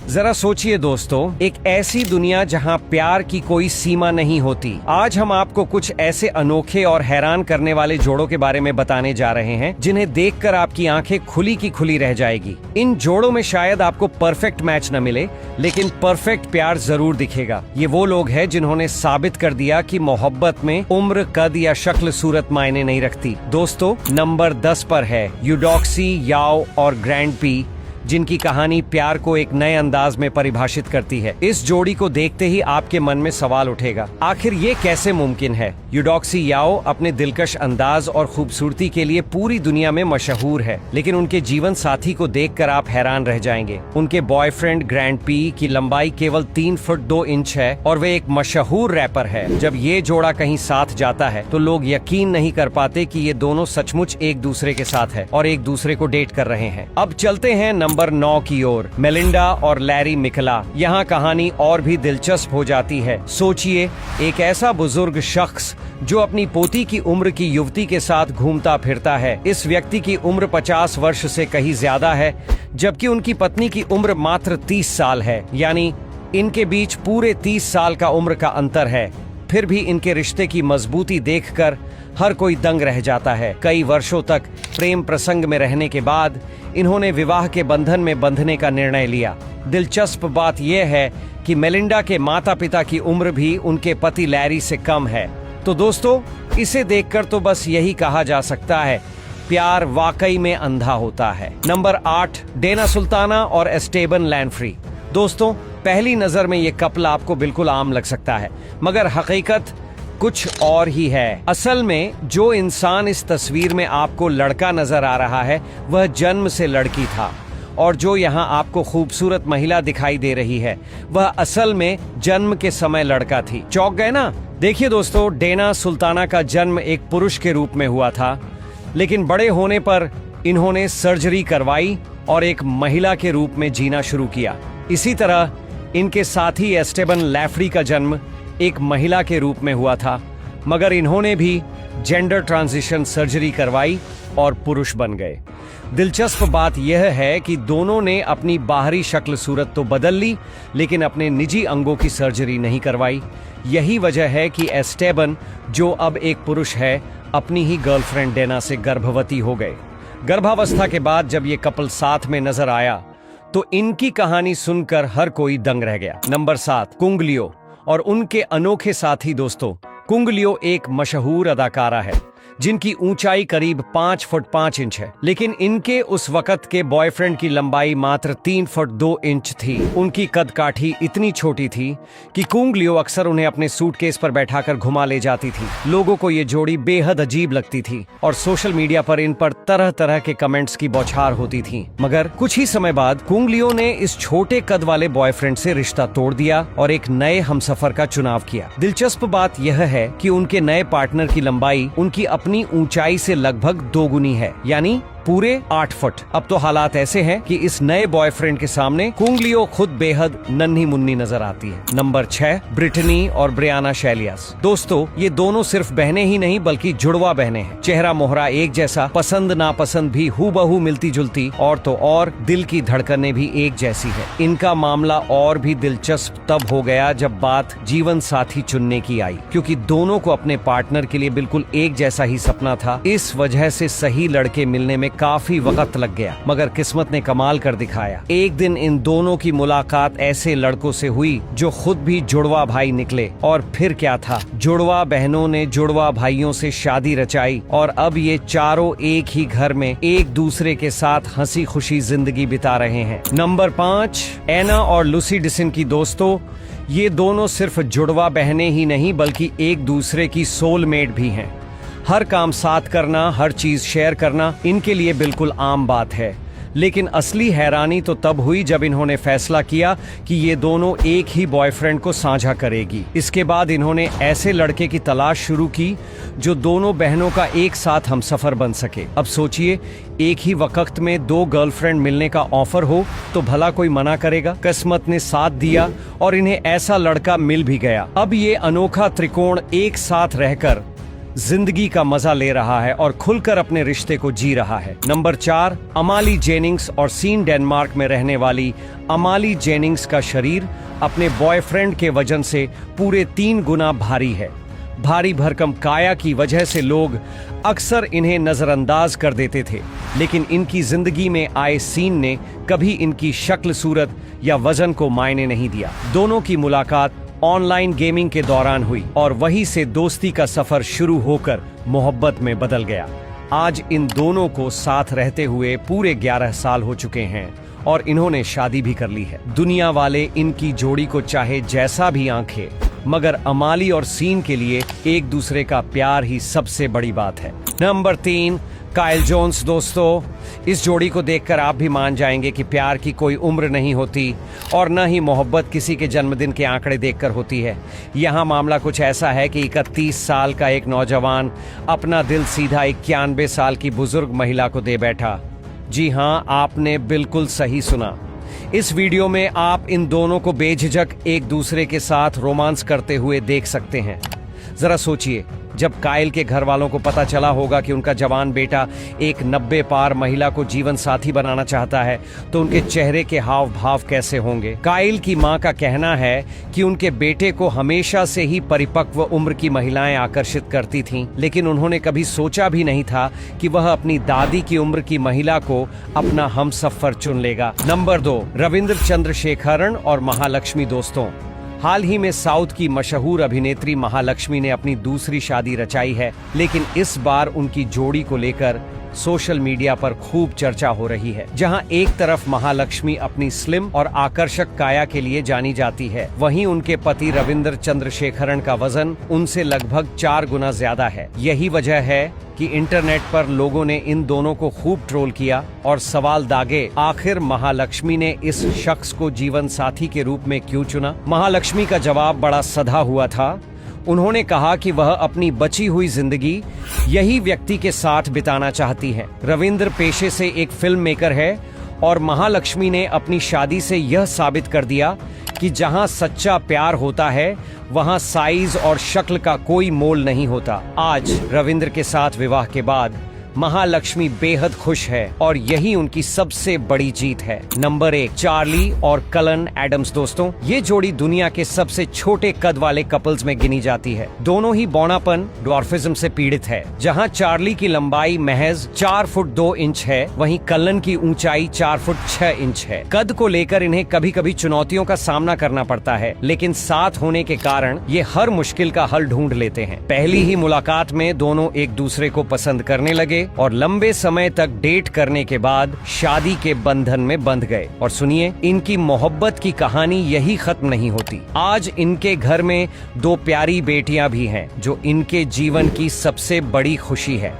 जरा सोचिए दोस्तों, एक ऐसी दुनिया जहां प्यार की कोई सीमा नहीं होती। आज हम आपको कुछ ऐसे अनोखे और हैरान करने वाले जोड़ों के बारे में बताने जा रहे हैं जिन्हें देखकर आपकी आंखें खुली की खुली रह जाएगी। इन जोड़ों में शायद आपको परफेक्ट मैच न मिले, लेकिन परफेक्ट प्यार जरूर दिखेगा। ये वो लोग हैं जिन्होंने साबित कर दिया कि मोहब्बत में उम्र, कद या शक्ल सूरत मायने नहीं रखती। दोस्तों, नंबर 10 पर है यूडोक्सी, याओ और ग्रैंड पी, जिनकी कहानी प्यार को एक नए अंदाज में परिभाषित करती है। इस जोड़ी को देखते ही आपके मन में सवाल उठेगा, आखिर ये कैसे मुमकिन है। यूडोक्सी याओ अपने दिलकश अंदाज और खूबसूरती के लिए पूरी दुनिया में मशहूर है, लेकिन उनके जीवन साथी को देखकर आप हैरान रह जाएंगे। उनके बॉयफ्रेंड ग्रैंड पी की लंबाई केवल 3 फुट 2 इंच है और वे एक मशहूर रैपर है। जब ये जोड़ा कहीं साथ जाता है तो लोग यकीन नहीं कर पाते कि ये दोनों सचमुच एक दूसरे के साथ है और एक दूसरे को डेट कर रहे हैं। अब चलते हैं नंबर 9 की ओर, मेलिंडा और लैरी मिकला। यहाँ कहानी और भी दिलचस्प हो जाती है। सोचिए, एक ऐसा बुजुर्ग शख्स जो अपनी पोती की उम्र की युवती के साथ घूमता फिरता है। इस व्यक्ति की उम्र 50 वर्ष से कहीं ज्यादा है, जबकि उनकी पत्नी की उम्र मात्र 30 साल है। यानी इनके बीच पूरे 30 साल का उम्र का अंतर है। फिर भी इनके रिश्ते की मजबूती देखकर हर कोई दंग रह जाता है। कई वर्षों तक प्रेम प्रसंग में रहने के बाद इन्होंने विवाह के बंधन में बंधने का निर्णय लिया। दिलचस्प बात यह है कि मेलिंडा के माता पिता की उम्र भी उनके पति लैरी से कम है। तो दोस्तों, इसे देखकर तो बस यही कहा जा सकता है, प्यार वाकई में अंधा होता है। नंबर 8, डेना सुल्ताना और एस्टेबन लैनफ्री। दोस्तों, पहली नजर में ये कपल आपको बिल्कुल आम लग सकता है, मगर हकीकत कुछ और ही है। असल में जो इंसान इस तस्वीर में आपको लड़का नजर आ रहा है वह जन्म से लड़की था, और जो यहाँ आपको खूबसूरत महिला दिखाई दे रही है वह असल में जन्म के समय लड़का थी। चौंक गए ना? देखिए दोस्तों, डेना सुल्ताना का जन्म एक पुरुष के रूप में हुआ था, लेकिन बड़े होने पर इन्होंने सर्जरी करवाई और एक महिला के रूप में जीना शुरू किया। इसी तरह इनके साथी एस्टेबन लैफ्री का जन्म एक महिला के रूप में हुआ था, मगर इन्होंने भी जेंडर ट्रांजिशन सर्जरी करवाई और पुरुष बन गए। दिलचस्प बात यह है कि दोनों ने अपनी बाहरी शक्ल सूरत तो बदल ली, लेकिन अपने निजी अंगों की सर्जरी नहीं करवाई। यही वजह है कि एस्टेबन, जो अब एक पुरुष है, अपनी ही गर्लफ्रेंड डेना से गर्भवती हो गए। गर्भावस्था के बाद जब ये कपल साथ में नजर आया तो इनकी कहानी सुनकर हर कोई दंग रह गया। नंबर 7, कुंग लियो और उनके अनोखे साथी। दोस्तों, कुंग लियो एक मशहूर अदाकारा है जिनकी ऊंचाई करीब 5 फुट 5 इंच है, लेकिन इनके उस वक्त के बॉयफ्रेंड की लंबाई मात्र 3 फुट 2 इंच थी। उनकी कद काठी इतनी छोटी थी कि कुंग लियो अक्सर उन्हें अपने सूटकेस पर बैठाकर घुमा ले जाती थी। लोगों को ये जोड़ी बेहद अजीब लगती थी और सोशल मीडिया पर इन पर तरह तरह के कमेंट्स की बौछार होती थी। मगर कुछ ही समय बाद कुंग लियो ने इस छोटे कद वाले बॉयफ्रेंड से रिश्ता तोड़ दिया और एक नए हमसफर का चुनाव किया। दिलचस्प बात यह है कि उनके नए पार्टनर की लंबाई उनकी अपनी ऊंचाई से लगभग दोगुनी है, यानी पूरे 8 फुट। अब तो हालात ऐसे हैं कि इस नए बॉयफ्रेंड के सामने कुंग लियो खुद बेहद नन्ही मुन्नी नजर आती है। नंबर 6, ब्रिटनी और ब्रियाना शैलियास। दोस्तों, ये दोनों सिर्फ बहनें ही नहीं बल्कि जुड़वा बहनें हैं। चेहरा मोहरा एक जैसा, पसंद नापसंद भी हूबहू मिलती जुलती, और तो और दिल की धड़कनें भी एक जैसी है। इनका मामला और भी दिलचस्प तब हो गया जब बात जीवन साथी चुनने की आई, क्योंकि दोनों को अपने पार्टनर के लिए बिल्कुल एक जैसा ही सपना था। इस वजह से सही लड़के मिलने में काफी वक्त लग गया, मगर किस्मत ने कमाल कर दिखाया। एक दिन इन दोनों की मुलाकात ऐसे लड़कों से हुई जो खुद भी जुड़वा भाई निकले, और फिर क्या था, जुड़वा बहनों ने जुड़वा भाइयों से शादी रचाई और अब ये चारों एक ही घर में एक दूसरे के साथ हंसी खुशी जिंदगी बिता रहे हैं। नंबर 5, एना और लूसी डिसन की। दोस्तों, ये दोनों सिर्फ जुड़वा बहनें ही नहीं बल्कि एक दूसरे की सोलमेट भी हैं। हर काम साथ करना, हर चीज शेयर करना इनके लिए बिल्कुल आम बात है। लेकिन असली हैरानी तो तब हुई जब इन्होंने फैसला किया कि ये दोनों एक ही बॉयफ्रेंड को साझा करेगी। इसके बाद इन्होंने ऐसे लड़के की तलाश शुरू की जो दोनों बहनों का एक साथ हमसफर बन सके। अब सोचिए, एक ही वक्त में 2 गर्लफ्रेंड मिलने का ऑफर हो तो भला कोई मना करेगा? किस्मत ने साथ दिया और इन्हें ऐसा लड़का मिल भी गया। अब ये अनोखा त्रिकोण एक साथ रहकर जिंदगी का मजा ले रहा है और खुलकर अपने रिश्ते को जी रहा है। नंबर 4, अमाली जेनिंग्स और सीन डेनमार्क में रहने वाली अमाली जेनिंग्स का शरीर अपने बॉयफ्रेंड के वजन से पूरे 3 गुना भारी है। भारी भरकम काया की वजह से लोग अक्सर इन्हें नजरअंदाज कर देते थे, लेकिन इनकी जिंदगी में आए सीन ने कभी इनकी शक्ल सूरत या वजन को मायने नहीं दिया। दोनों की मुलाकात ऑनलाइन गेमिंग के दौरान हुई और वहीं से दोस्ती का सफर शुरू होकर मोहब्बत में बदल गया। आज इन दोनों को साथ रहते हुए पूरे 11 साल हो चुके हैं और इन्होंने शादी भी कर ली है। दुनिया वाले इनकी जोड़ी को चाहे जैसा भी आंखें, मगर अमाली और सीन के लिए एक दूसरे का प्यार ही सबसे बड़ी बात है। Number 3, Kyle Jones. दोस्तों, इस जोड़ी को देखकर आप भी मान जाएंगे कि प्यार की कोई उम्र नहीं होती और न ही मोहब्बत किसी के जन्मदिन के आंकड़े देखकर होती है। यहाँ मामला कुछ ऐसा है कि 31 साल का एक नौजवान अपना दिल सीधा 91 साल की बुजुर्ग महिला को दे बैठा। जी हाँ, आपने बिल्कुल सही सुना। इस वीडियो में आप इन दोनों को बेझिझक एक दूसरे के साथ रोमांस करते हुए देख सकते हैं। जरा सोचिए, जब काइल के घर वालों को पता चला होगा कि उनका जवान बेटा एक 90 पार महिला को जीवन साथी बनाना चाहता है, तो उनके चेहरे के हाव भाव कैसे होंगे। काइल की मां का कहना है कि उनके बेटे को हमेशा से ही परिपक्व उम्र की महिलाएं आकर्षित करती थीं, लेकिन उन्होंने कभी सोचा भी नहीं था कि वह अपनी दादी की उम्र की महिला को अपना हमसफर चुन लेगा। नंबर 2, रविंद्र चंद्रशेखरन और महालक्ष्मी। दोस्तों, हाल ही में साउथ की मशहूर अभिनेत्री महालक्ष्मी ने अपनी दूसरी शादी रचाई है, लेकिन इस बार उनकी जोड़ी को लेकर सोशल मीडिया पर खूब चर्चा हो रही है। जहां एक तरफ महालक्ष्मी अपनी स्लिम और आकर्षक काया के लिए जानी जाती है, वहीं उनके पति रविंद्र चंद्रशेखरन का वजन उनसे लगभग 4 गुना ज्यादा है। यही वजह है कि इंटरनेट पर लोगों ने इन दोनों को खूब ट्रोल किया और सवाल दागे, आखिर महालक्ष्मी ने इस शख्स को जीवन साथी के रूप में क्यों चुना। महालक्ष्मी का जवाब बड़ा सधा हुआ था। उन्होंने कहा कि वह अपनी बची हुई जिंदगी यही व्यक्ति के साथ बिताना चाहती है। रविंद्र पेशे से एक फिल्म मेकर है और महालक्ष्मी ने अपनी शादी से यह साबित कर दिया कि जहां सच्चा प्यार होता है, वहां साइज और शक्ल का कोई मोल नहीं होता। आज रविंद्र के साथ विवाह के बाद महालक्ष्मी बेहद खुश है और यही उनकी सबसे बड़ी जीत है। नंबर 1, चार्ली और कलन एडम्स। दोस्तों, ये जोड़ी दुनिया के सबसे छोटे कद वाले कपल्स में गिनी जाती है। दोनों ही बौनापन ड्वार्फिज्म से पीड़ित है। जहां चार्ली की लंबाई महज 4 फुट 2 इंच है, वहीं कलन की ऊंचाई 4 फुट 6 इंच है। कद को लेकर इन्हें कभी कभी चुनौतियों का सामना करना पड़ता है, लेकिन साथ होने के कारण ये हर मुश्किल का हल ढूंढ लेते हैं। पहली ही मुलाकात में दोनों एक दूसरे को पसंद करने लगे और लंबे समय तक डेट करने के बाद शादी के बंधन में बंध गए। और सुनिए, इनकी मोहब्बत की कहानी यही खत्म नहीं होती। आज इनके घर में 2 प्यारी बेटियां भी हैं, जो इनके जीवन की सबसे बड़ी खुशी है।